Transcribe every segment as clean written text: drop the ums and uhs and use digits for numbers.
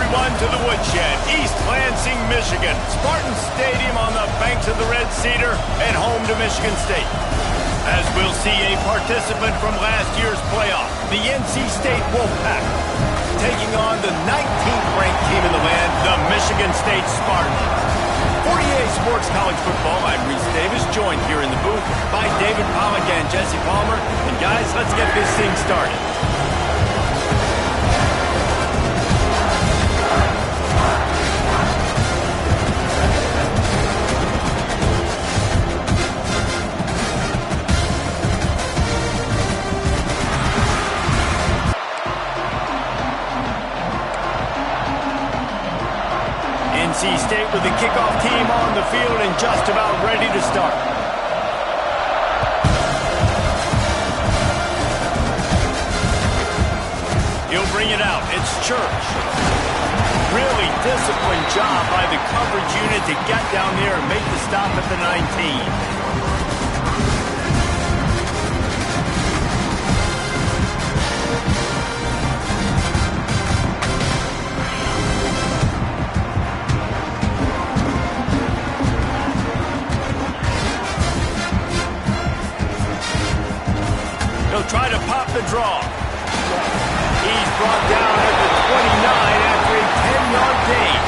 everyone to the Woodshed, East Lansing, Michigan. Spartan Stadium on the banks of the Red Cedar and home to Michigan State. As we'll see a participant from last year's playoff, the NC State Wolfpack, taking on the 19th ranked team in the land, the Michigan State Spartans. For EA Sports College Football, I'm Reese Davis, joined here in the booth by David Pollack and Jesse Palmer. And guys, let's get this thing started. NC State with the kickoff team on the field and just about ready to start. He'll bring it out. It's Church. Really disciplined job by the coverage unit to get down there and make the stop at the 19. Try to pop the draw. He's brought down at the 29 after a 10-yard gain.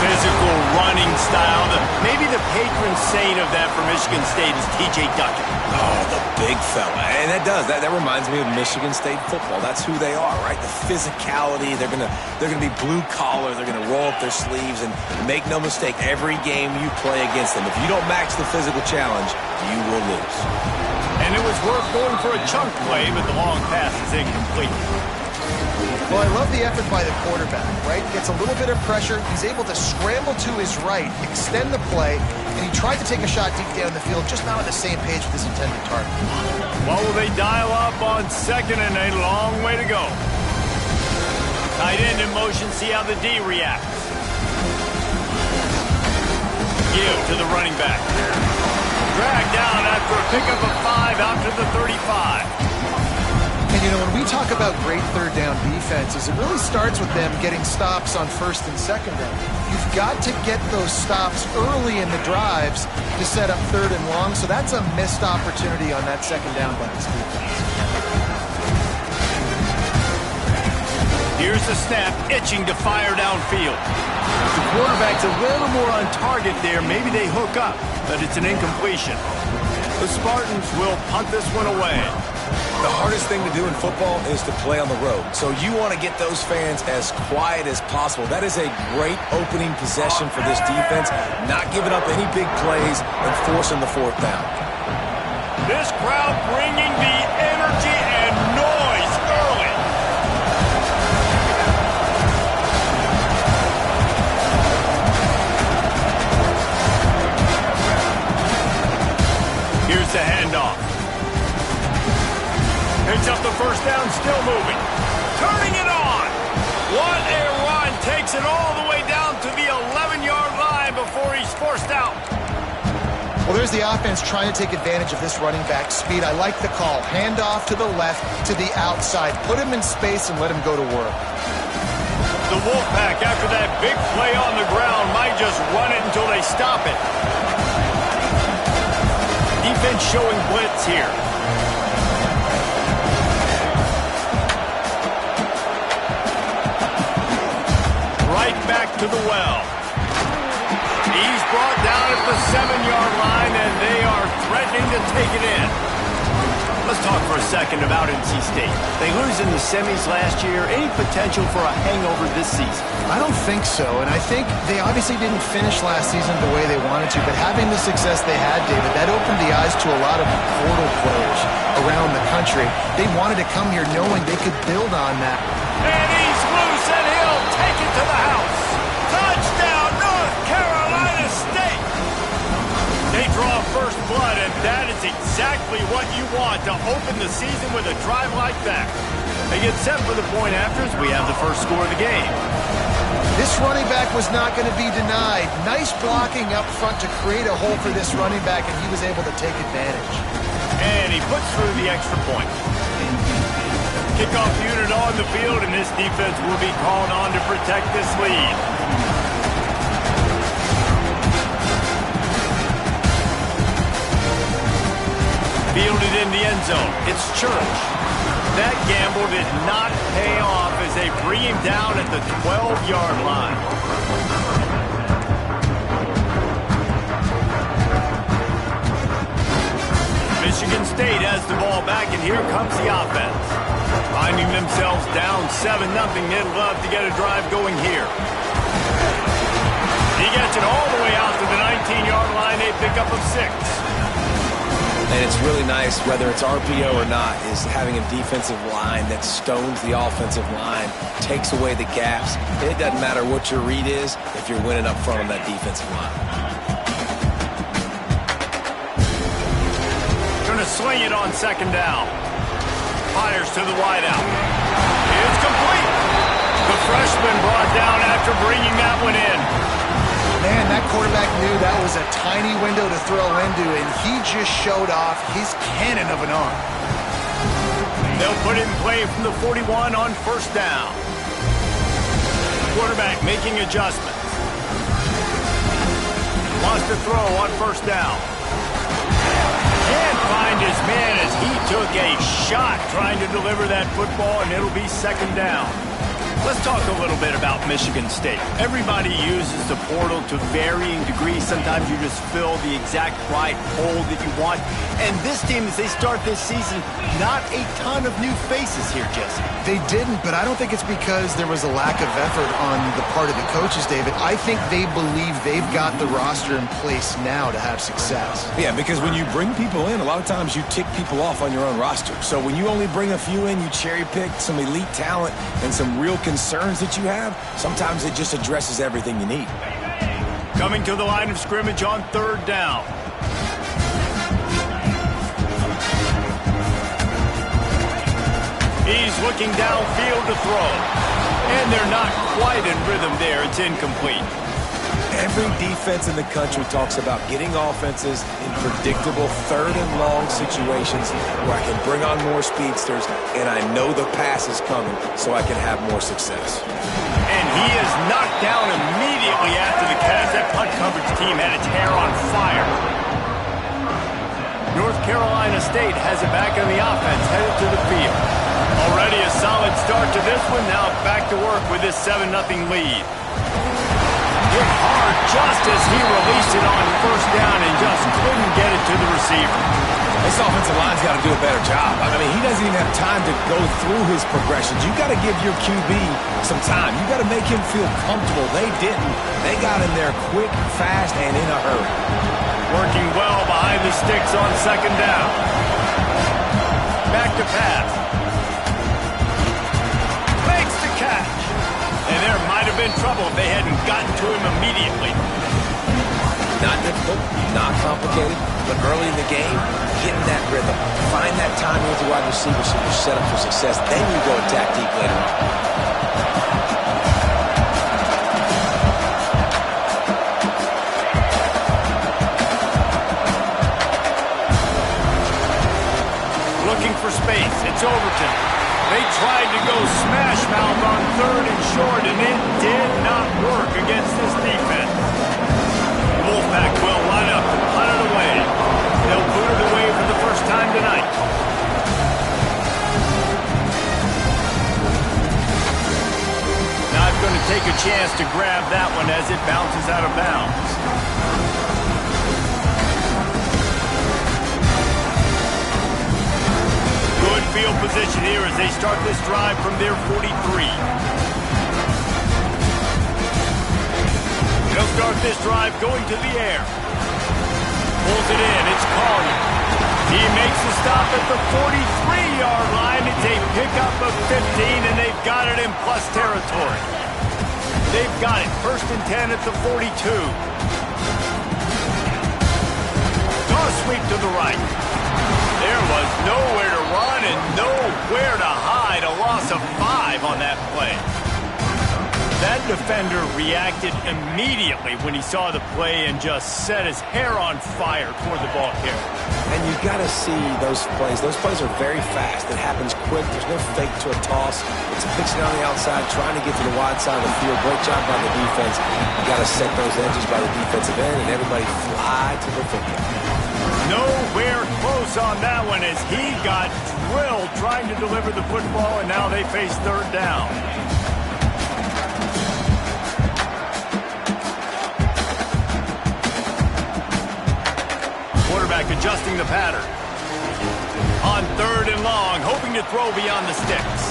Physical running style. Maybe the patron saint of that for Michigan State is T.J. Duckett. Oh, the big fella. And that reminds me of Michigan State football. That's who they are, right? The physicality. They're gonna be blue collar. They're gonna roll up their sleeves, and make no mistake, every game you play against them, if you don't match the physical challenge, you will lose. And it was worth going for a chunk play, but the long pass is incomplete. Well, I love the effort by the quarterback, right? Gets a little bit of pressure. He's able to scramble to his right, extend the play, and he tried to take a shot deep down the field, just not on the same page with his intended target. Well, will they dial up on second and a long way to go? Tight end in motion, see how the D reacts. Give to the running back. Dragged down after a pickup of 5 out to the 35. And, you know, when we talk about great third down defenses, it really starts with them getting stops on first and second down. You've got to get those stops early in the drives to set up third and long, so that's a missed opportunity on that second down by this defense. Here's the snap, itching to fire downfield. The quarterback's a little more on target there. Maybe they hook up, but it's an incompletion. The Spartans will punt this one away. The hardest thing to do in football is to play on the road. So you want to get those fans as quiet as possible. That is a great opening possession for this defense, not giving up any big plays and forcing the fourth down. This crowd bringing the energy and noise early. Here's the handoff. Picks up the first down, still moving. Turning it on. What a run. Takes it all the way down to the 11-yard line before he's forced out. Well, there's the offense trying to take advantage of this running back speed. I like the call. Hand off to the left, to the outside. Put him in space and let him go to work. The Wolfpack, after that big play on the ground, might just run it until they stop it. Defense showing blitz here. Right back to the well. He's brought down at the 7-yard line, and they are threatening to take it in. Let's talk for a second about NC State. They lose in the semis last year. Any potential for a hangover this season? I don't think so, and I think they obviously didn't finish last season the way they wanted to, but having the success they had, David, that opened the eyes to a lot of portal players around the country. They wanted to come here knowing they could build on that. And he's loose, and he'll take it to the house. Touchdown, North Carolina State! They draw first blood, and that is exactly what you want to open the season with a drive like that. They get set for the point after as we have the first score of the game. This running back was not going to be denied. Nice blocking up front to create a hole for this running back, and he was able to take advantage. And he puts through the extra point. Kickoff unit on the field, and this defense will be called on to protect this lead. Fielded in the end zone. It's Church. That gamble did not pay off as they bring him down at the 12-yard line. Michigan State has the ball back, and here comes the offense. Finding themselves down 7-0, they'd love to get a drive going here. He gets it all the way out to the 19-yard line. They pick up a 6. And it's really nice, whether it's RPO or not, is having a defensive line that stones the offensive line, takes away the gaps. It doesn't matter what your read is if you're winning up front on that defensive line. Going to swing it on second down. Fires to the wideout. It's complete. The freshman brought down after bringing that one in. Man, that quarterback knew that was a tiny window to throw into, and he just showed off his cannon of an arm. They'll put it in play from the 41 on first down. Quarterback making adjustments. Lost a throw on first down. Can't find his man as he took a shot trying to deliver that football, and it'll be second down. Let's talk a little bit about Michigan State. Everybody uses the portal to varying degrees. Sometimes you just fill the exact right hole that you want. And this team, as they start this season, not a ton of new faces here, Jesse. They didn't, but I don't think it's because there was a lack of effort on the part of the coaches, David. I think they believe they've got the roster in place now to have success. Yeah, because when you bring people in, a lot of times you tick people off on your own roster. So when you only bring a few in, you cherry pick some elite talent and some real concerns that you have, sometimes it just addresses everything you need. Coming to the line of scrimmage on third down. He's looking downfield to throw. And they're not quite in rhythm there. It's incomplete. Every defense in the country talks about getting offenses in predictable third and long situations where I can bring on more speedsters and I know the pass is coming so I can have more success. And he is knocked down immediately after the catch. That punt coverage team had its hair on fire. North Carolina State has it back on the offense, headed to the field. Already a solid start to this one. Now back to work with this 7-0 lead. Hit hard just as he released it on first down and just couldn't get it to the receiver. This offensive line's got to do a better job. I mean, he doesn't even have time to go through his progressions. You got to give your QB some time. You got to make him feel comfortable. They didn't. They got in there quick, fast, and in a hurry. Working well behind the sticks on second down. Back to pass. Makes the catch. And there might have been trouble if they hadn't gotten to him immediately. Not difficult, not complicated, but early in the game, getting that rhythm. Find that timing with the wide receiver so you're set up for success. Then you go attack deep later on. Looking for space. It's Overton. They tried to go smash mouth on third and short, and it did not work against this defense. Wolfpack will line up and punt it away. They'll put it away for the first time tonight. Now I'm going to take a chance to grab that one as it bounces out of bounds. Good field position here as they start this drive from their 43. They'll start this drive going to the air. Pulls it in. It's Collier. He makes the stop at the 43-yard line. It's a pickup of 15, and they've got it in plus territory. They've got it. First and 10 at the 42. Toss sweep to the right. There was nowhere to run and nowhere to hide. A loss of 5 on that play. That That defender reacted immediately when he saw the play and just set his hair on fire toward the ball carrier. And you've got to see those plays. Those plays are very fast. It happens quick. There's no fake to a toss. It's pitching on the outside, trying to get to the wide side of the field. Great job by the defense. You got to set those edges by the defensive end, and everybody fly to the football. Nowhere close on that one as he got drilled trying to deliver the football, and now they face third down. Quarterback adjusting the pattern. On third and long, hoping to throw beyond the sticks.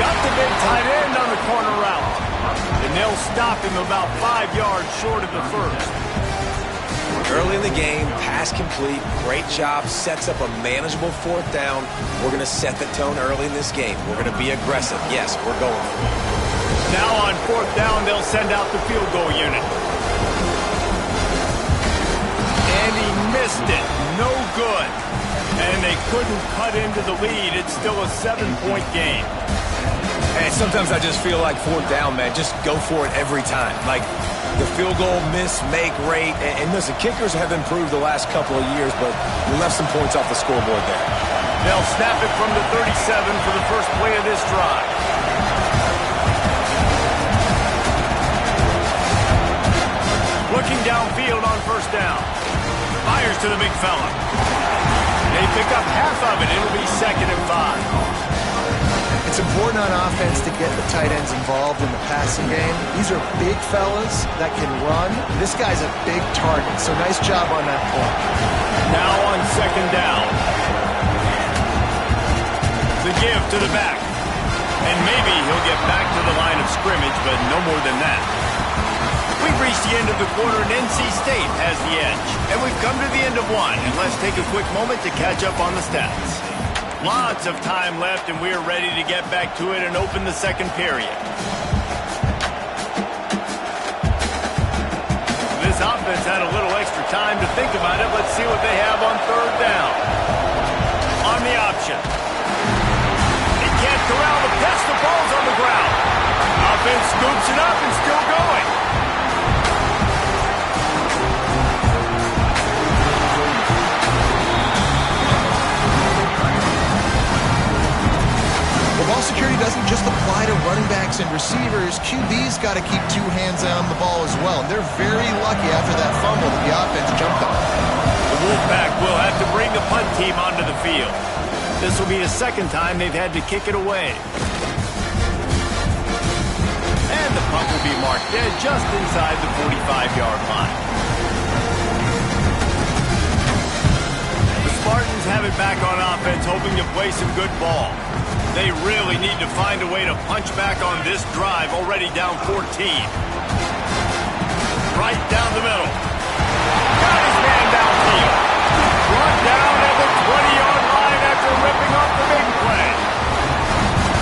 Got the big tight end on the corner route. And they'll stop him about 5 yards short of the first. Early in the game, pass complete, great job, sets up a manageable fourth down. We're going to set the tone early in this game. We're going to be aggressive. Yes, we're going for it. Now on fourth down, they'll send out the field goal unit. And he missed it. No good. And they couldn't cut into the lead. It's still a 7-point game. Hey, sometimes I just feel like fourth down, man. Just go for it every time. Like the field goal miss, make rate. And listen, kickers have improved the last couple of years, but we left some points off the scoreboard there. They'll snap it from the 37 for the first play of this drive. Looking downfield on first down. Fires to the big fella. They pick up half of it. It'll be 2nd and 5. It's important on offense to get the tight ends involved in the passing game. These are big fellas that can run. This guy's a big target, so nice job on that play. Now on 2nd down. The give to the back. And maybe he'll get back to the line of scrimmage, but no more than that. We've reached the end of the quarter, and NC State has the edge. And we've come to the end of one, and let's take a quick moment to catch up on the stats. Lots of time left, and we're ready to get back to it and open the second period. This offense had a little extra time to think about it. Let's see what they have on third down. On the option. They can't corral the pass. The ball's on the ground. Offense scoops it up and still going. Ball security doesn't just apply to running backs and receivers. QB's got to keep two hands on the ball as well. And they're very lucky after that fumble that the offense jumped on. The Wolfpack will have to bring the punt team onto the field. This will be the second time they've had to kick it away. And the punt will be marked dead just inside the 45-yard line. The Spartans have it back on offense, hoping to play some good ball. They really need to find a way to punch back on this drive, already down 14. Right down the middle. Got his man downfield. Brought down at the 20-yard line after ripping off the big play.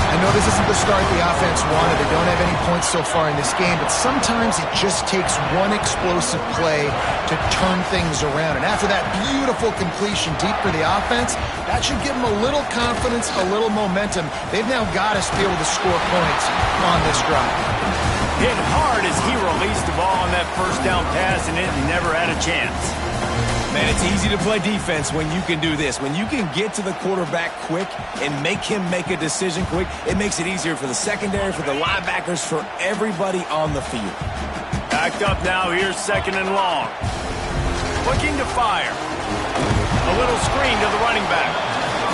I know this isn't the start the offense wanted. They don't have any points so far in this game, but sometimes it just takes one explosive play to turn things around. And after that beautiful completion deep for the offense, that should give them a little confidence, a little momentum. They've now got us to be able to score points on this drive. Hit hard as he released the ball on that first down pass, and it never had a chance. Man, it's easy to play defense when you can do this. When you can get to the quarterback quick and make him make a decision quick, it makes it easier for the secondary, for the linebackers, for everybody on the field. Backed up now, here's 2nd and long. Looking to fire. A little screen to the running back.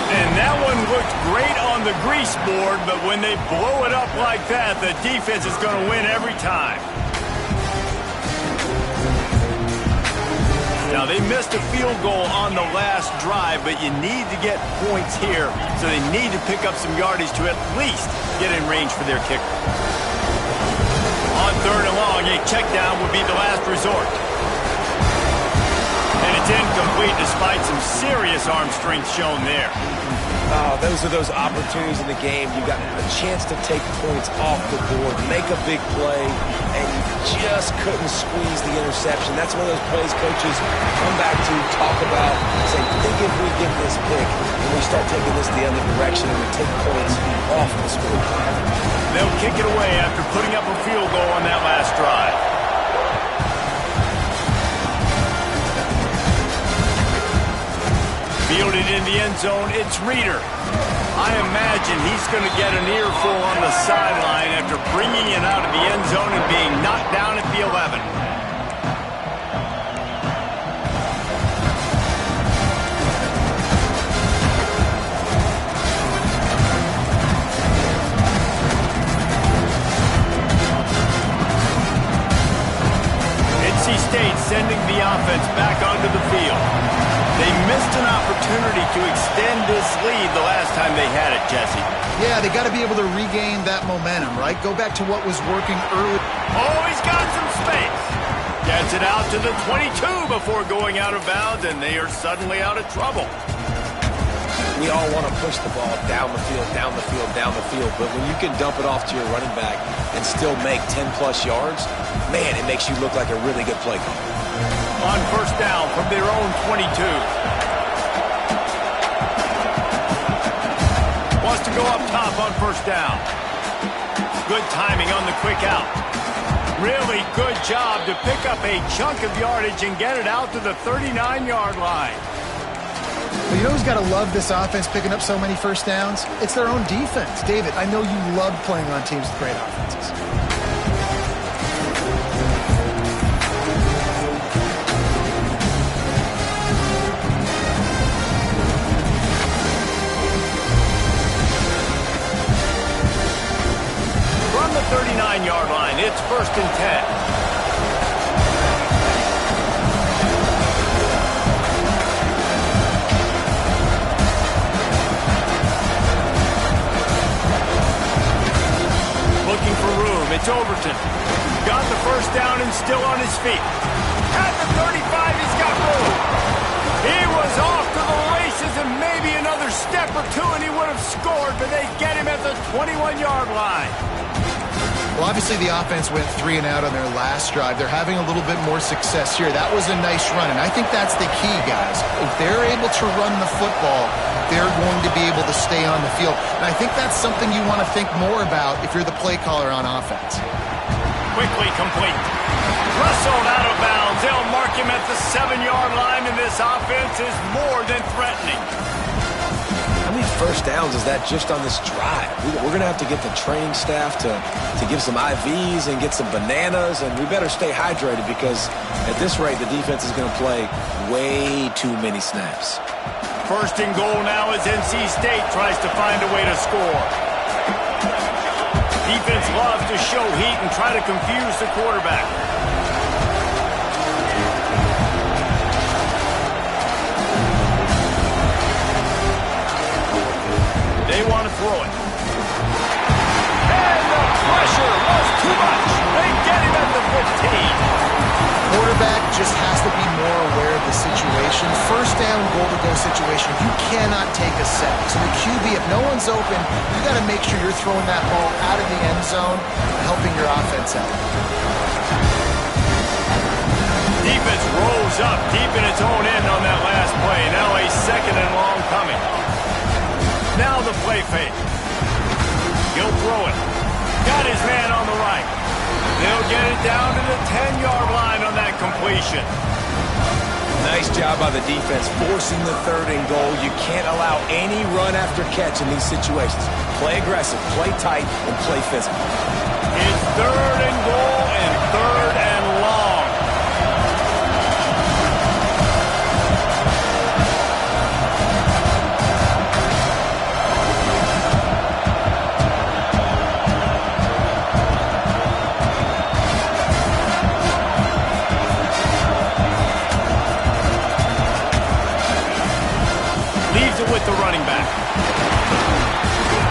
And that one looked great on the grease board, but when they blow it up like that, the defense is going to win every time. Now, they missed a field goal on the last drive, but you need to get points here, so they need to pick up some yardage to at least get in range for their kicker. On 3rd and long, a check down would be the last resort. And it's incomplete despite some serious arm strength shown there. Oh, those are those opportunities in the game. You got a chance to take points off the board, make a big play, and you just couldn't squeeze the interception. That's one of those plays coaches come back to talk about, say, think if we get this pick and we start taking this the other direction and we take points off the scoreboard. They'll kick it away after putting up a field goal on that last drive. Fielded in the end zone, it's Reeder. I imagine he's going to get an earful on the sideline after bringing it out of the end zone and being knocked down at the 11. NC State sending the offense back onto the field. They missed an opportunity to extend this lead the last time they had it, Jesse. Yeah, they got to be able to regain that momentum, right? Go back to what was working early. Oh, he's got some space. Gets it out to the 22 before going out of bounds, and they are suddenly out of trouble. We all want to push the ball down the field, down the field, down the field, but when you can dump it off to your running back and still make 10-plus yards, man, it makes you look like a really good play caller. On first down from their own 22. Wants to go up top on first down. Good timing on the quick out. Really good job to pick up a chunk of yardage and get it out to the 39-yard line. Well, you know who's got to love this offense picking up so many first downs? It's their own defense. David, I know you love playing on teams with great offenses. From the 39-yard line, it's 1st and 10. Looking for room. It's Overton. Got the first down and still on his feet. At the 35, he's got room. He was off to the races and maybe another step or two and he would have scored, but they get him at the 21-yard line. Well, obviously the offense went 3 and out on their last drive. They're having a little bit more success here. That was a nice run, and I think that's the key, guys. If they're able to run the football, they're going to be able to stay on the field. And I think that's something you want to think more about if you're the play caller on offense. Quickly complete. Wrestled out of bounds. They'll mark him at the 7-yard line, and this offense is more than threatening. How many first downs is that just on this drive? We're going to have to get the training staff to give some IVs and get some bananas, and we better stay hydrated because at this rate, the defense is going to play way too many snaps. 1st and goal now as NC State tries to find a way to score. Defense loves to show heat and try to confuse the quarterback. They want to throw it. And the pressure was too much. They get him at the 15. Quarterback just has to be more aware of the situation. First down, goal-to-go situation. You cannot take a sack. So the QB, if no one's open, you got to make sure you're throwing that ball out of the end zone, helping your offense out. Defense rolls up deep in its own end on that last play. Now a 2nd and long coming. Now the play fake. He'll throw it. Got his man on the right. They'll get it down to the 10-yard line on that completion. Nice job by the defense forcing the 3rd and goal. You can't allow any run after catch in these situations. Play aggressive, play tight, and play physical. It's 3rd and goal and 3rd and long. With the running back.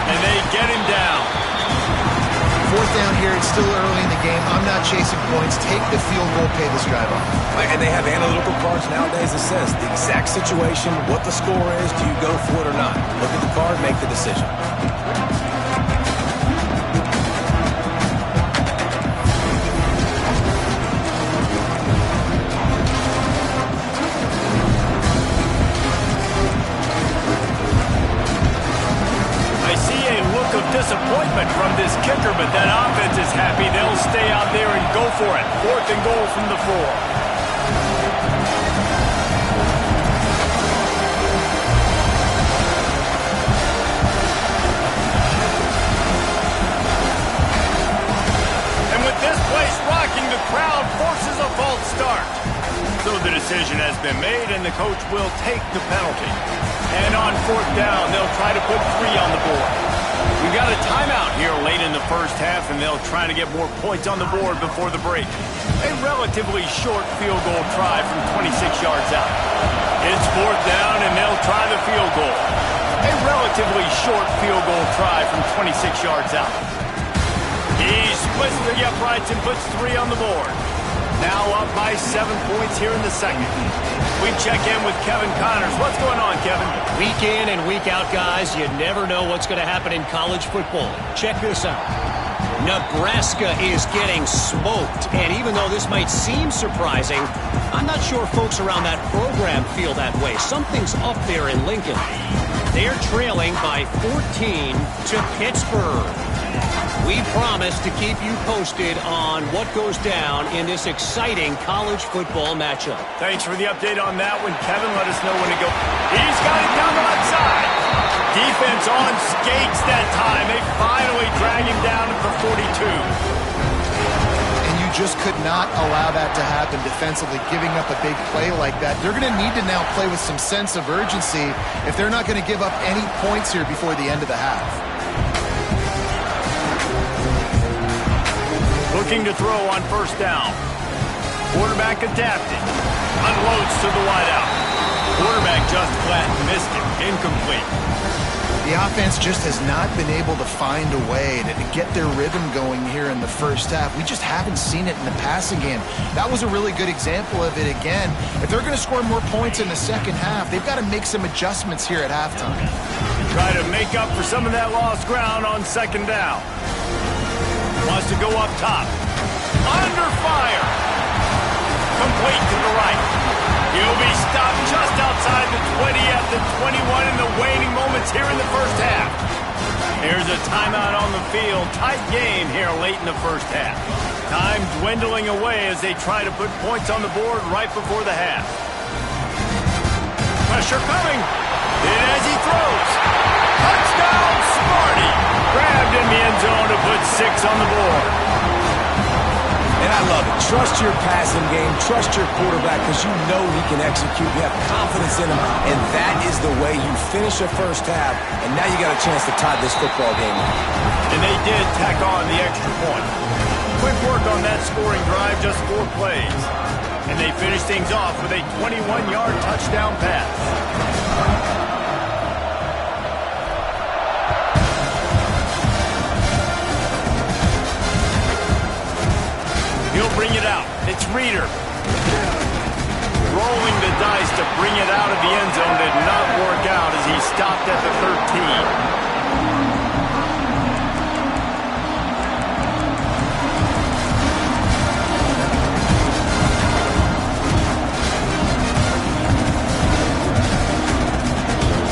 And they get him down. 4th down here. It's still early in the game. I'm not chasing points. Take the field goal, pay this drive off. And they have analytical cards nowadays that says the exact situation, what the score is, do you go for it or not? Look at the card, make the decision. Disappointment from this kicker happy they'll stay out there and go for it. 4th and goal from the 4. This place rocking, the crowd forces a false start. So the decision has been made, and the coach will take the penalty. And on 4th down, they'll try to put 3 on the board. We've got a timeout here late in the first half, and they'll try to get more points on the board before the break. A relatively short field goal try from 26 yards out. It's 4th down, and they'll try the field goal. A relatively short field goal try from 26 yards out. He splits the uprights and puts 3 on the board. Now up by 7 points here in the second. We check in with Kevin Connors. What's going on, Kevin? Week in and week out, guys, you never know what's going to happen in college football. Check this out. Nebraska is getting smoked, and even though this might seem surprising, I'm not sure folks around that program feel that way. Something's up there in Lincoln. They're trailing by 14 to Pittsburgh. We promise to keep you posted on what goes down in this exciting college football matchup. Thanks for the update on that one, Kevin. Let us know when to go. He's got it down the left side. Defense on skates that time. They finally drag him down at the 42. And you just could not allow that to happen defensively, giving up a big play like that. They're going to need to now play with some sense of urgency if they're not going to give up any points here before the end of the half. Looking to throw on 1st down. Quarterback adapting. Unloads to the wideout. Quarterback just flat missed it. Incomplete. The offense just has not been able to find a way to get their rhythm going here in the first half. We just haven't seen it in the passing game. That was a really good example of it again. If they're going to score more points in the second half, they've got to make some adjustments here at halftime. Try to make up for some of that lost ground on 2nd down. Wants to go up top. Under fire. Complete to the right. He'll be stopped just outside the 20 at the 21 in the waning moments here in the first half. Here's a timeout on the field. Tight game here late in the first half. Time dwindling away as they try to put points on the board right before the half. Pressure coming. And as he throws. Touchdown, Smarty. Grabbed in the end zone to put 6 on the board. And I love it. Trust your passing game. Trust your quarterback because you know he can execute. You have confidence in him. And that is the way you finish a first half. And now you got a chance to tie this football game up. And they did tack on the extra point. Quick work on that scoring drive, just 4 plays. And they finish things off with a 21-yard touchdown pass. He'll bring it out. It's Reeder. Rolling the dice to bring it out of the end zone did not work out as he stopped at the 13.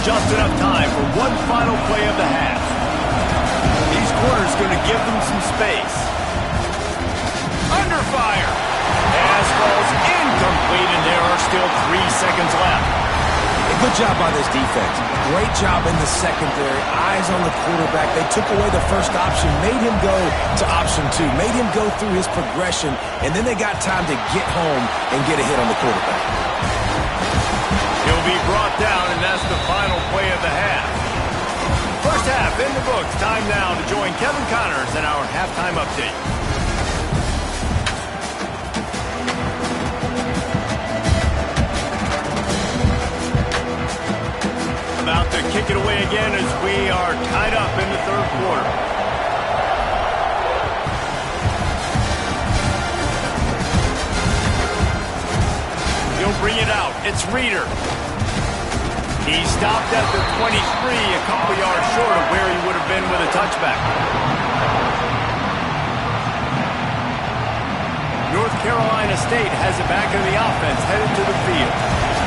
Just enough time for one final play of the half. These corners going to give them some space. Under fire. Pass falls incomplete, and there are still 3 seconds left. Good job by this defense. Great job in the secondary. Eyes on the quarterback. They took away the first option, made him go to option 2, made him go through his progression, and then they got time to get home and get a hit on the quarterback. He'll be brought down, and that's the final play of the half. First half in the books. Time now to join Kevin Connors in our halftime update. About to kick it away again as we are tied up in the third quarter. He'll bring it out. It's Reeder. He stopped at the 23, a couple yards short of where he would have been with a touchback. North Carolina State has it back in the offense, headed to the field.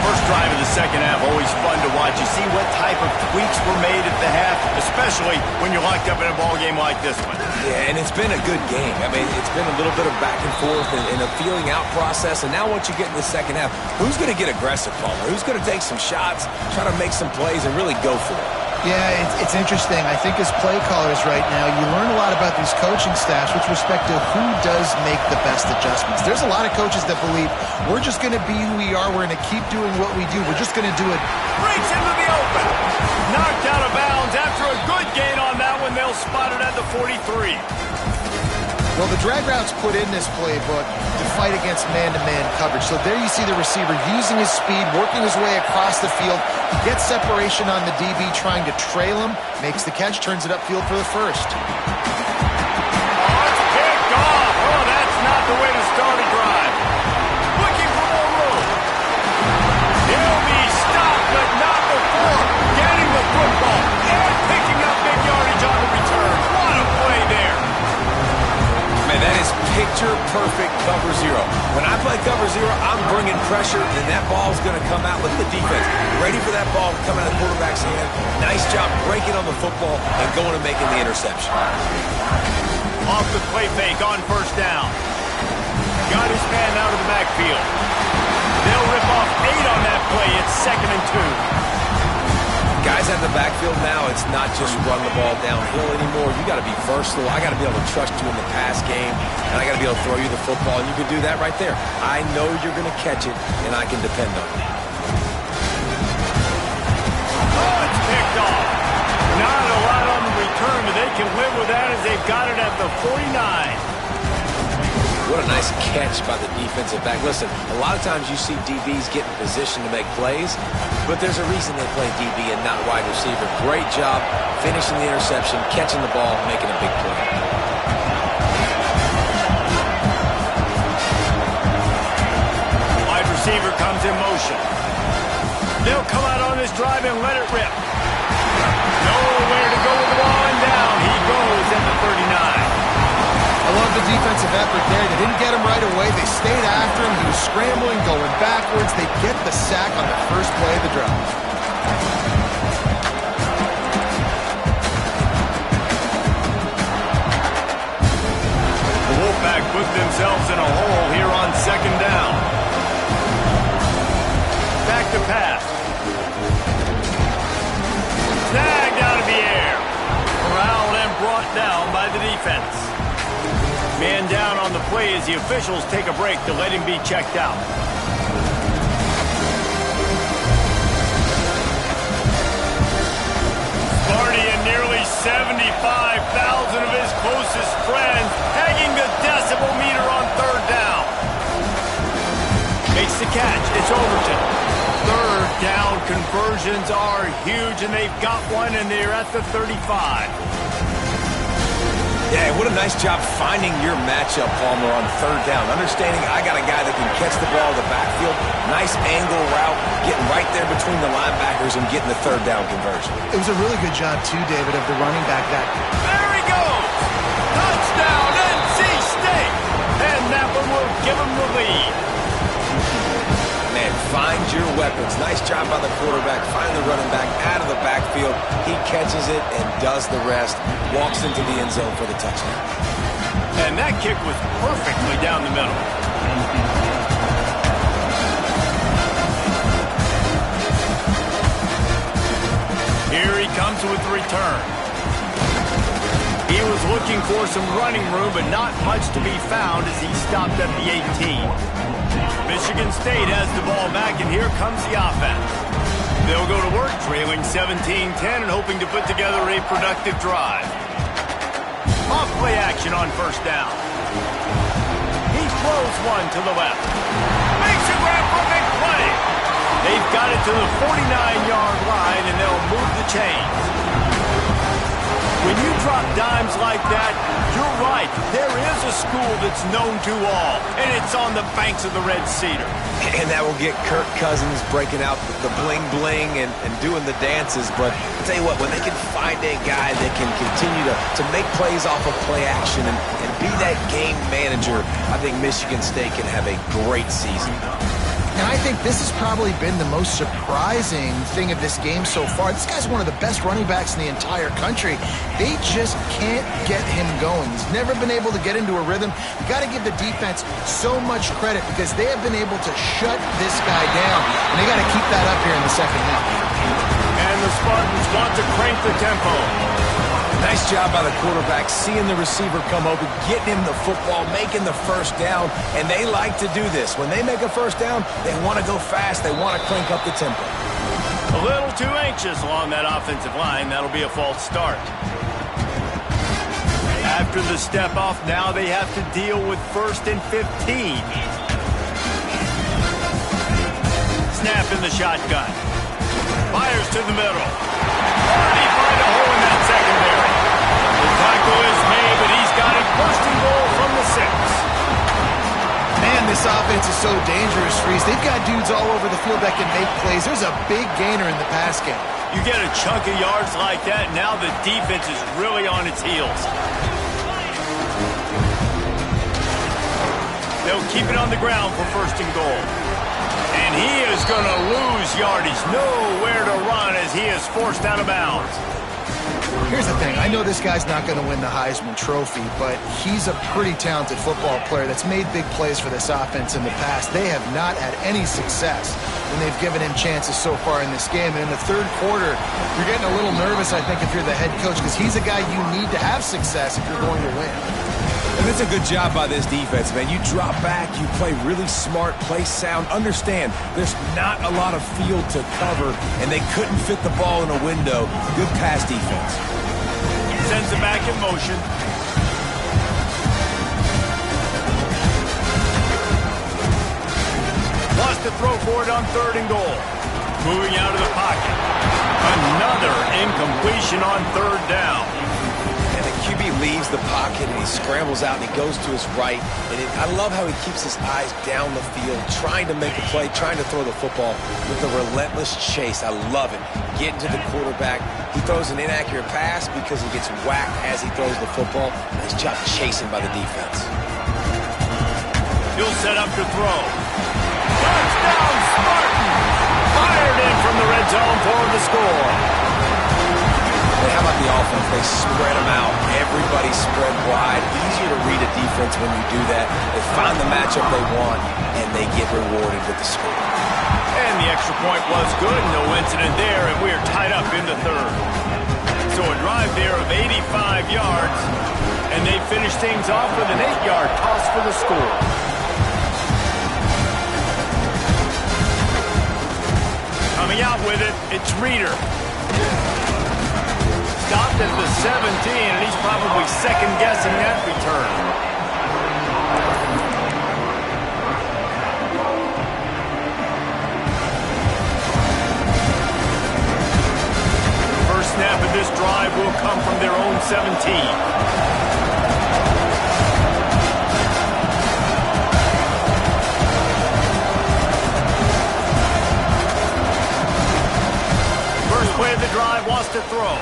First drive of the second half, always fun to watch. You see what type of tweaks were made at the half, especially when you're locked up in a ball game like this one. Yeah, and it's been a good game. I mean, it's been a little bit of back and forth and a feeling out process. And now once you get in the second half, who's going to get aggressive, Palmer? Who's going to take some shots, try to make some plays, and really go for it? Yeah, it's interesting. I think as play callers right now, you learn a lot about these coaching staffs with respect to who does make the best adjustments. There's a lot of coaches that believe we're just going to be who we are. We're going to keep doing what we do. We're just going to do it. Breaks into the open. Knocked out of bounds after a good gain on that one. They'll spot it at the 43. Well, the drag routes put in this playbook to fight against man-to-man coverage. So there you see the receiver using his speed, working his way across the field. He gets separation on the DB, trying to trail him, makes the catch, turns it upfield for the first. Oh, it's picked off. Oh, that's not the way to start a drive. Looking for more room. He'll be stopped, but not before getting the football and picking up big yardage on the return. What a play there. Man, that is picture-perfect cover zero. When I play cover zero, I'm bringing pressure, and that ball's going to come out. Look at the defense. Ready for that ball to come out of the quarterback's hand. Nice job breaking on the football and going and making the interception. Off the play fake on first down. Got his man out of the backfield. They'll rip off 8 on that play. It's 2nd and 2. Guys at the backfield now, it's not just run the ball downhill anymore. You got to be versatile. I got to be able to trust you in the pass game, and I got to be able to throw you the football, and you can do that right there. I know you're going to catch it, and I can depend on it. Oh, it's picked off. Not a lot on the return, but they can live with that as they've got it at the 49. What a nice catch by the defensive back. Listen, a lot of times you see DBs get in position to make plays, but there's a reason they play DB and not wide receiver. Great job finishing the interception, catching the ball, making a big play. Wide receiver comes in motion. They'll come out on this drive and let it rip. Nowhere to go with the ball and down. He goes at the 39. I love the defensive effort there. They didn't get him right away. They stayed after him. He was scrambling, going backwards. They get the sack on the first play of the drive. The Wolfpack put themselves in a hole here on 2nd down. Back to pass. Snagged out of the air. Corralled and brought down by the defense. Man down on the play as the officials take a break to let him be checked out. Sparty and nearly 75,000 of his closest friends pegging the decibel meter on 3rd down. Makes the catch. It's Overton. 3rd down conversions are huge, and they've got one, and they're at the 35. Yeah, what a nice job finding your matchup, Palmer, on 3rd down. Understanding I got a guy that can catch the ball in the backfield. Nice angle route, getting right there between the linebackers and getting the 3rd down conversion. It was a really good job, too, David, of the running back. There he goes! Touchdown, NC State! And that one will give him the lead. Man, find your weapons. Nice job by the quarterback. Find the running back out of the backfield. He catches it and does the rest. Walks into the end zone for the touchdown. And that kick was perfectly down the middle. Here he comes with the return. He was looking for some running room, but not much to be found as he stopped at the 18. Michigan State has the ball back, and here comes the offense. They'll go to work, trailing 17-10 and hoping to put together a productive drive. Off play action on 1st down. He throws one to the left. Makes a grab for a big play. They've got it to the 49-yard line, and they'll move the chains. When you drop dimes like that, you're right. There is a school that's known to all, and it's on the banks of the Red Cedar. And that will get Kirk Cousins breaking out the bling-bling and doing the dances. But I'll tell you what, when they can find a guy that can continue to make plays off of play action and be that game manager, I think Michigan State can have a great season. And I think this has probably been the most surprising thing of this game so far. This guy's one of the best running backs in the entire country. They just can't get him going. He's never been able to get into a rhythm. You got to give the defense so much credit because they have been able to shut this guy down. And they got to keep that up here in the second half. And the Spartans want to crank the tempo. Nice job by the quarterback, seeing the receiver come open, getting him the football, making the first down, and they like to do this. When they make a first down, they want to go fast. They want to crank up the tempo. A little too anxious along that offensive line. That'll be a false start. After the step off, now they have to deal with 1st and 15. Snap in the shotgun. Fires to the middle. He find a hole in that secondary. The tackle is made, but he's got it 1st and goal from the 6. Man, this offense is so dangerous, Reese. They've got dudes all over the field that can make plays. There's a big gainer in the pass game. You get a chunk of yards like that, now the defense is really on its heels. They'll keep it on the ground for 1st and goal. And he is going to lose yardage. Nowhere to run as he is forced out of bounds. Here's the thing. I know this guy's not going to win the Heisman Trophy, but he's a pretty talented football player that's made big plays for this offense in the past. They have not had any success when they've given him chances so far in this game. And in the 3rd quarter, you're getting a little nervous, I think, if you're the head coach, because he's a guy you need to have success if you're going to win. And it's a good job by this defense, man. You drop back, you play really smart, play sound. Understand, there's not a lot of field to cover, and they couldn't fit the ball in a window. Good pass defense. Sends it back in motion. Wants to throw for it on 3rd and goal. Moving out of the pocket. Another incompletion on 3rd down. QB leaves the pocket and he scrambles out and he goes to his right. And I love how he keeps his eyes down the field, trying to make a play, trying to throw the football with a relentless chase. I love it. Getting to the quarterback. He throws an inaccurate pass because he gets whacked as he throws the football. Nice job chasing by the defense. He'll set up to throw. Touchdown, Spartan! Fired in from the red zone for the score. How about the offense? They spread them out. Everybody spread wide. Easier to read a defense when you do that. They find the matchup they want, and they get rewarded with the score. And the extra point was good. No incident there, and we are tied up in the 3rd. So a drive there of 85 yards, and they finish things off with an 8-yard toss for the score. Coming out with it, it's Reeder. Stopped at the 17, and he's probably second-guessing that return. First snap of this drive will come from their own 17. First play of the drive wants to throw.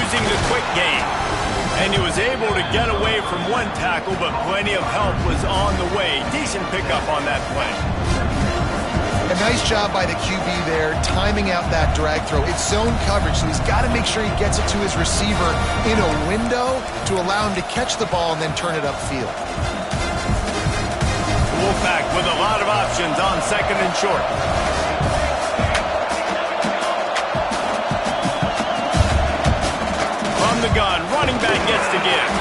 Using the quick game. And he was able to get away from one tackle, but plenty of help was on the way. Decent pickup on that play. A nice job by the QB there, timing out that drag throw. It's zone coverage, so he's got to make sure he gets it to his receiver in a window to allow him to catch the ball and then turn it upfield. Wolfpack with a lot of options on 2nd and short. The gun, running back gets to give.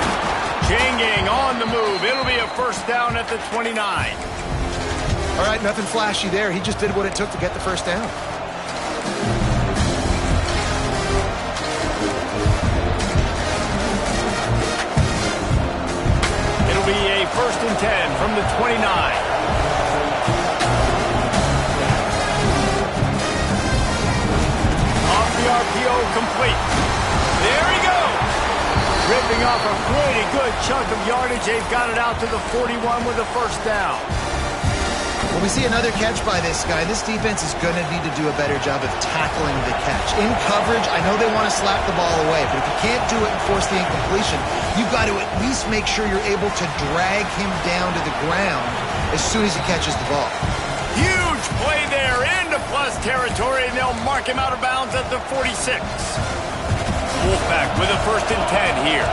Changing on the move. It'll be a 1st down at the 29. All right, nothing flashy there. He just did what it took to get the 1st down. It'll be a 1st and 10 from the 29. Off the RPO, complete. There he goes. Ripping off a pretty good chunk of yardage. They've got it out to the 41 with a first down. When we see another catch by this guy, this defense is going to need to do a better job of tackling the catch. In coverage, I know they want to slap the ball away, but if you can't do it and force the incompletion, you've got to at least make sure you're able to drag him down to the ground as soon as he catches the ball. Huge play there into plus territory, and they'll mark him out of bounds at the 46. Wolfpack with a 1st and 10 here.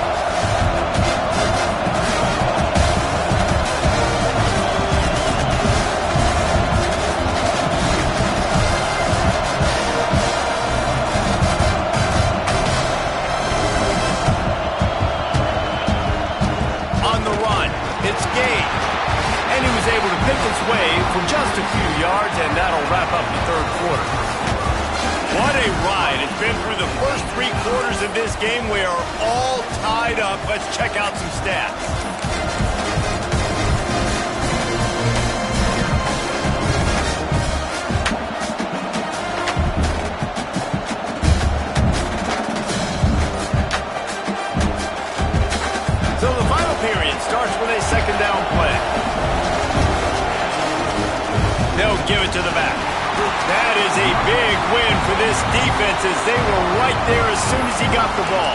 And he was able to pick his way for just a few yards, and that'll wrap up the 3rd quarter. What a ride. It's been through the first 3 quarters of this game. We are all tied up. Let's check out some stats. So the final period starts with a 2nd down play. They'll give it to the back. That is a big win for this defense as they were right there as soon as he got the ball.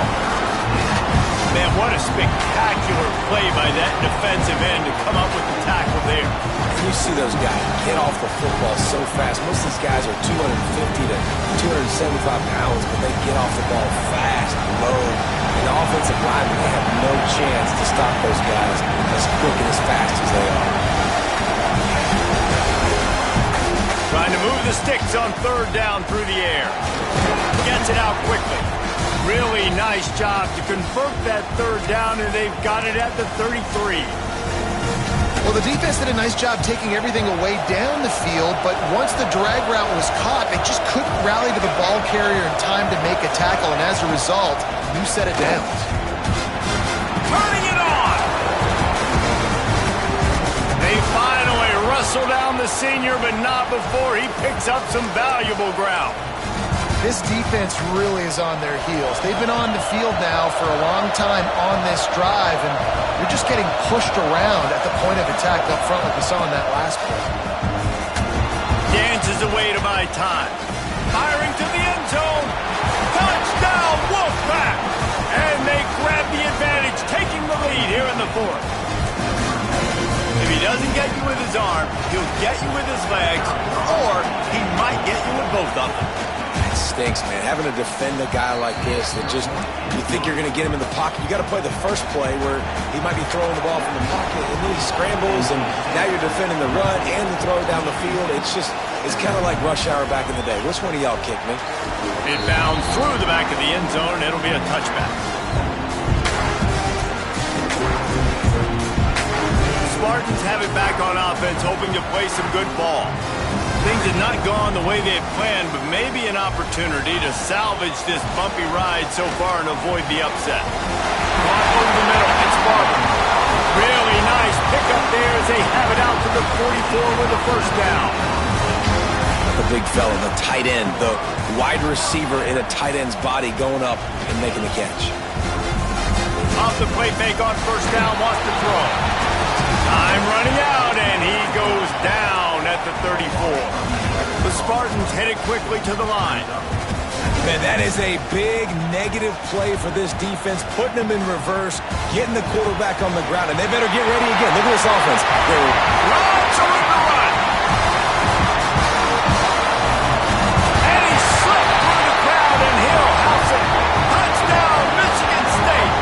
Man, what a spectacular play by that defensive end to come up with the tackle there. And you see those guys get off the football so fast. Most of these guys are 250 to 275 pounds, but they get off the ball fast, low. And the offensive linemen, they have no chance to stop those guys as quick and as fast as they are. Trying to move the sticks on 3rd down through the air. Gets it out quickly. Really nice job to convert that 3rd down, and they've got it at the 33. Well, the defense did a nice job taking everything away down the field, but once the drag route was caught, they just couldn't rally to the ball carrier in time to make a tackle, and as a result, you set it down. Turning it on! They finally wrestle down the senior, but not before he picks up some valuable ground. This defense really is on their heels. They've been on the field now for a long time on this drive, and they're just getting pushed around at the point of attack up front like we saw in that last play. Dances away to buy time. Firing to the end zone. Touchdown, Wolfpack! And they grab the advantage, taking the lead here in the 4th. If he doesn't get you with his arm, he'll get you with his legs, or he might get you with both of them. It stinks, man. Having to defend a guy like this that just, you think you're going to get him in the pocket. You got to play the first play where he might be throwing the ball from the pocket, and then he scrambles, and now you're defending the run and the throw down the field. It's kind of like rush hour back in the day. Which one of y'all kicked me? It bounds through the back of the end zone, and it'll be a touchback. Spartans have it back on offense, hoping to play some good ball. Things did not go on the way they had planned, but maybe an opportunity to salvage this bumpy ride so far and avoid the upset. Off over the middle, it's Barber. Really nice pickup there as they have it out to the 44 with a first down. The big fella, the tight end, the wide receiver in a tight end's body going up and making the catch. Off the play fake on first down, wants to throw. Time running out, and he goes down at the 34. The Spartans headed quickly to the line. Man, that is a big negative play for this defense, putting them in reverse, getting the quarterback on the ground, and they better get ready again. Look at this offense. They're runs on the run. And he slipped through the crowd, and Hill house it. Touchdown, Michigan State.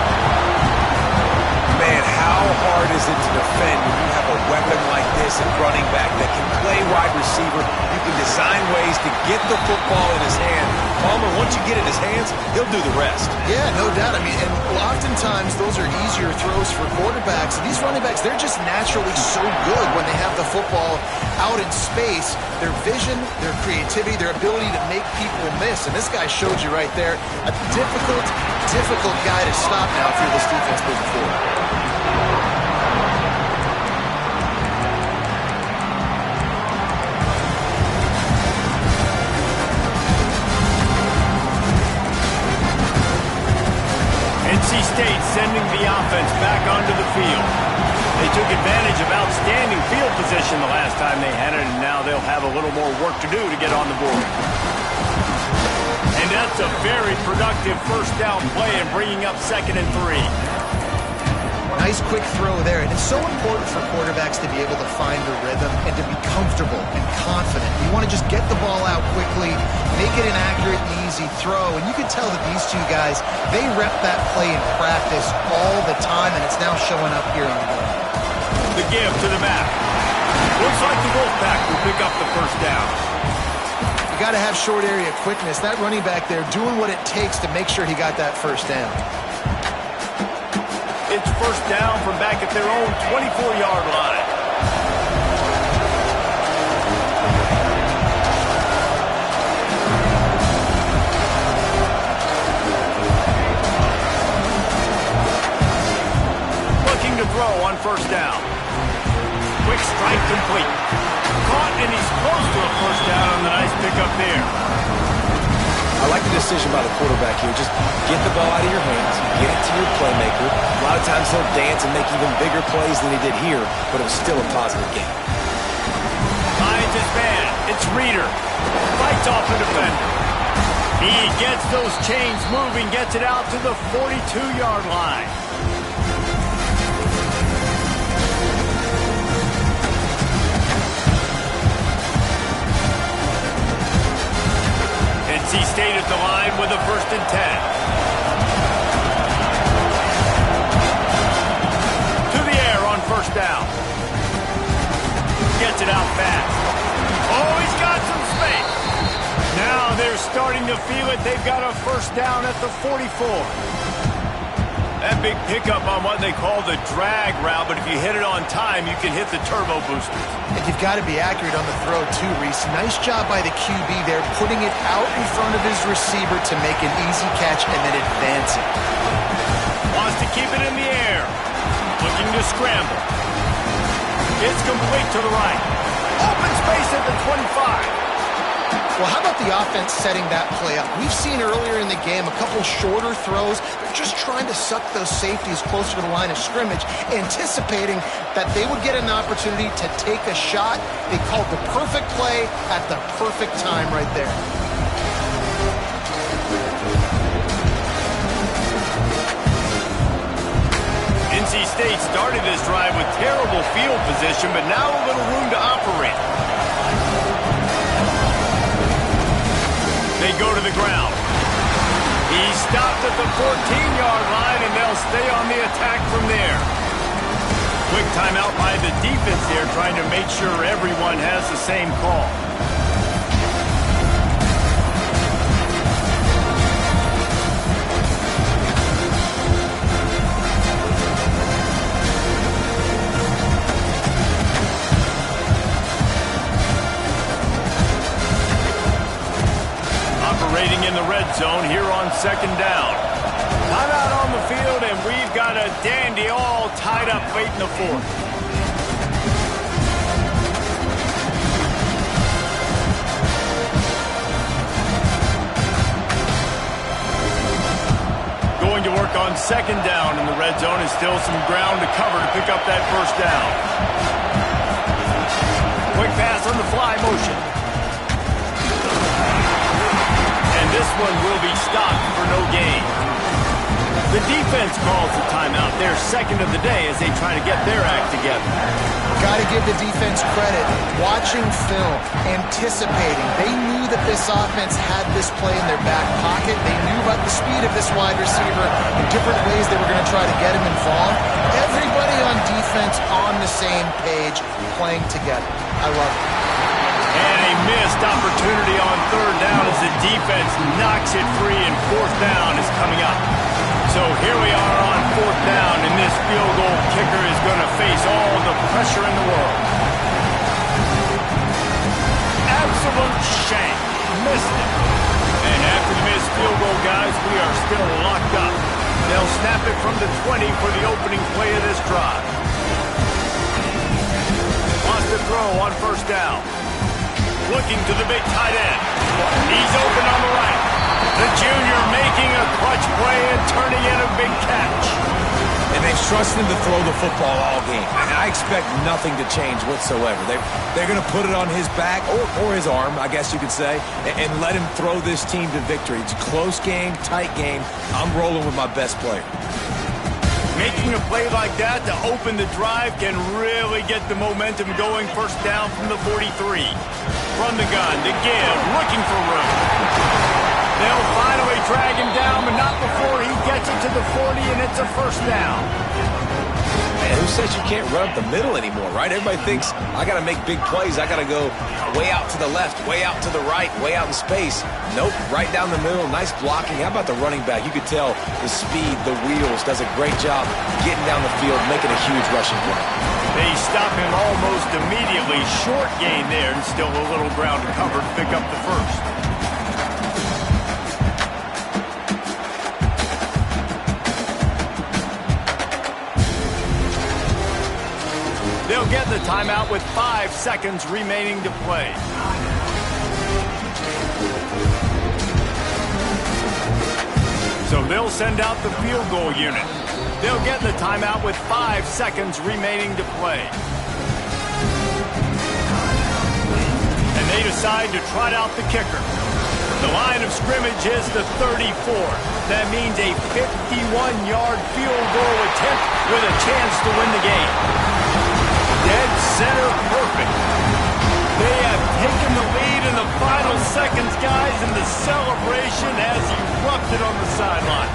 Man, how hard is it to defend when you have a weapon like this at running back that can play wide receiver? You can design ways to get the football in his hand. Palmer, once you get it in his hands, he'll do the rest. Yeah, no doubt. I mean, and oftentimes those are easier throws for quarterbacks. These running backs, they're just naturally so good when they have the football out in space. Their vision, their creativity, their ability to make people miss. And this guy showed you right there, a difficult guy to stop now if you're this defense moving forward. NC State offense back onto the field. They took advantage of outstanding field position the last time they had it, and now they'll have a little more work to do to get on the board. And that's a very productive first down play and bringing up 2nd and 3. Nice quick throw there, and it's so important for quarterbacks to be able to find the rhythm and to be comfortable and confident. You want to just get the ball out quickly, make it an accurate and easy throw, and you can tell that these two guys, they rep that play in practice all the time, and it's now showing up here on the board. The give to the back. Looks like the Wolfpack will pick up the first down. You got to have short area quickness. That running back there doing what it takes to make sure he got that first down. It's first down from back at their own 24-yard line. Looking to throw on first down. Quick strike complete. Caught, and he's close to a first down on the nice pickup there. I like the decision by the quarterback here. Just get the ball out of your hands, get it to your playmaker. A lot of times he'll dance and make even bigger plays than he did here, but it was still a positive game. Finds his man. It's Reeder. Fights off the defender. He gets those chains moving, gets it out to the 42-yard line. NC State at the line with a 1st and 10. To the air on first down. Gets it out fast. Oh, he's got some space. Now they're starting to feel it. They've got a first down at the 44. That big pickup on what they call the drag route, but if you hit it on time, you can hit the turbo booster. And you've got to be accurate on the throw, too, Reese. Nice job by the QB there, putting it out in front of his receiver to make an easy catch and then advancing. Wants to keep it in the air. Looking to scramble. It's complete to the right. Open space at the 25. Well, how about the offense setting that play up? We've seen earlier in the game a couple shorter throws. They're just trying to suck those safeties closer to the line of scrimmage, anticipating that they would get an opportunity to take a shot. They called the perfect play at the perfect time right there. NC State started this drive with terrible field position, but now a little room to operate. They go to the ground. He's stopped at the 14-yard line, and they'll stay on the attack from there. Quick timeout by the defense there, trying to make sure everyone has the same call. Operating in the red zone here on 2nd down. Timeout on the field, and we've got a dandy all tied up late in the 4th. Going to work on 2nd down in the red zone, and still some ground to cover to pick up that first down. Quick pass on the fly motion. This one will be stopped for no gain. The defense calls the timeout. Their 2nd of the day as they try to get their act together. Got to give the defense credit. Watching film, anticipating. They knew that this offense had this play in their back pocket. They knew about the speed of this wide receiver and different ways they were going to try to get him involved. Everybody on defense on the same page, playing together. I love it. And a missed opportunity on 3rd down as the defense knocks it free, and 4th down is coming up. So here we are on 4th down, and this field goal kicker is going to face all the pressure in the world. Absolute shank. Missed it. And after the missed field goal, guys, we are still locked up. They'll snap it from the 20 for the opening play of this drive. Wants to throw on 1st down. Looking to the big tight end. He's open on the right. The junior making a clutch play and turning in a big catch. and they've trusted him to throw the football all game. And I expect nothing to change whatsoever. They're going to put it on his back, or his arm, I guess you could say, and let him throw this team to victory. It's a close game, tight game. I'm rolling with my best player. Making a play like that to open the drive can really get the momentum going. First down from the 43. From the gun, to give, looking for room. They'll finally drag him down, but not before he gets it to the 40, and it's a first down. Man, who says you can't run up the middle anymore, right? Everybody thinks, I got to make big plays. I got to go way out to the left, way out to the right, way out in space. Nope, right down the middle. Nice blocking. How about the running back? You could tell the speed, the wheels, does a great job getting down the field, making a huge rushing play. They stop him almost immediately. Short gain there, and still a little ground to cover to pick up the first. They'll get the timeout with 5 seconds remaining to play. So they'll send out the field goal unit. They'll get the timeout with 5 seconds remaining to play. And they decide to trot out the kicker. The line of scrimmage is the 34. That means a 51-yard field goal attempt with a chance to win the game. Dead center perfect. They have taken the lead in the final seconds, guys, and the celebration has erupted on the sideline.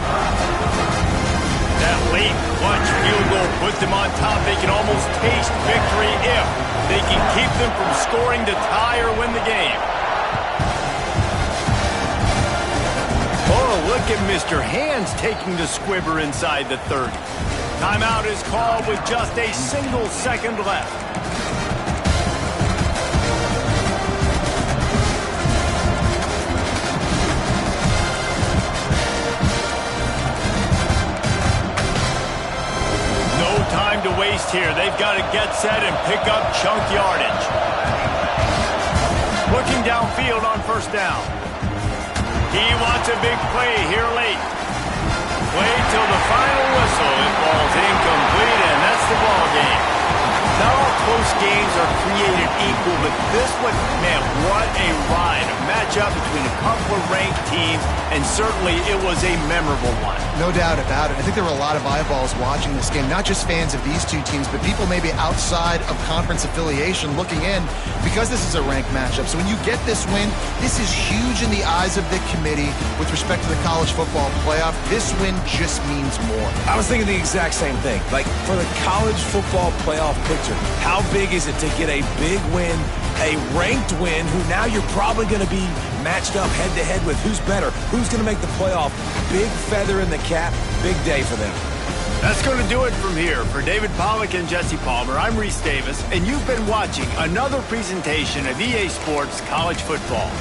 That late clutch field goal puts them on top. They can almost taste victory if they can keep them from scoring to tie or win the game. Oh, look at Mr. Hands taking the squibber inside the 30. Timeout is called with just a single second left. No time to waste here. They've got to get set and pick up chunk yardage. Looking downfield on first down. He wants a big play here late. Wait till the final whistle. It falls incomplete, and that's the ball game. Not all close games are created equal, but this one, man, what a ride. A matchup between a couple of ranked teams, and certainly it was a memorable one. No doubt about it. I think there were a lot of eyeballs watching this game, not just fans of these two teams, but people maybe outside of conference affiliation looking in because this is a ranked matchup. So when you get this win, this is huge in the eyes of the committee with respect to the college football playoff. This win just means more. I was thinking the exact same thing. Like, for the college football playoff picture, how big is it to get a big win, a ranked win, who now you're probably going to be matched up head-to-head with who's better, who's going to make the playoff. Big feather in the cap, big day for them. That's going to do it from here. For David Pollack and Jesse Palmer, I'm Reese Davis, and you've been watching another presentation of EA Sports College Football.